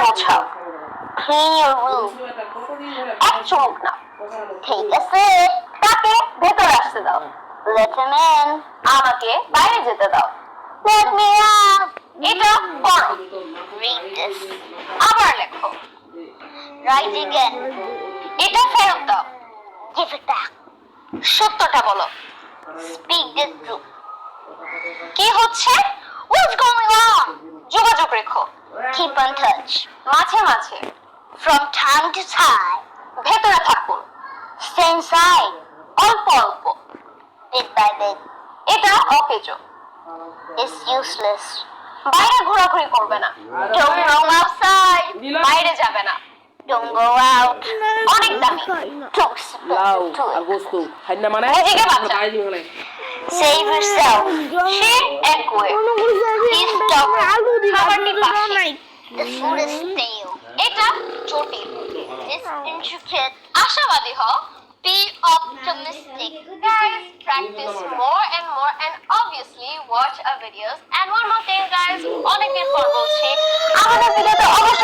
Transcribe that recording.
গোছাও। Clean your room. এক চুমুক না। Take a sip. তাকে ভেতরে আসতে দাও। Let him in. আমাকে বাইরে যেতে দাও। Let me out. এটা পড়ো। Read this. আবার লেখো। Write again. এটা ফেরত দাও। Give it back. সত্যটা বলো। Speak the truth. কি হচ্ছে? What's going on? যোগাযোগ রেখো। Keep in touch. মাঝে মাঝে। From time to time. ভেতরে থাকুন। Stay inside. অল্প অল্প। Bit by bit. এটা অকেজো। It's useless. বাইরে ঘোরাঘুরি করবে না। Don't roam outside. বাইরে যাবে না। Don't go out. অনেক দামি। Don't spend লাউ it to আর it. গোস্ত খাইনা মানে এদিকে বাচ্চা। বাইরে মানে Save yourself. সে এক ওয়ে। He's stubborn. খাবারটি বাসি। The food is stale. এটা জটিল। It's intricate. আশাবাদী হও। Be optimistic. Guys, practice more and obviously watch our videos. And one more thing guys, অনেকদিন পর বলছি, আমাদের ভিডিওতে অবশ্যই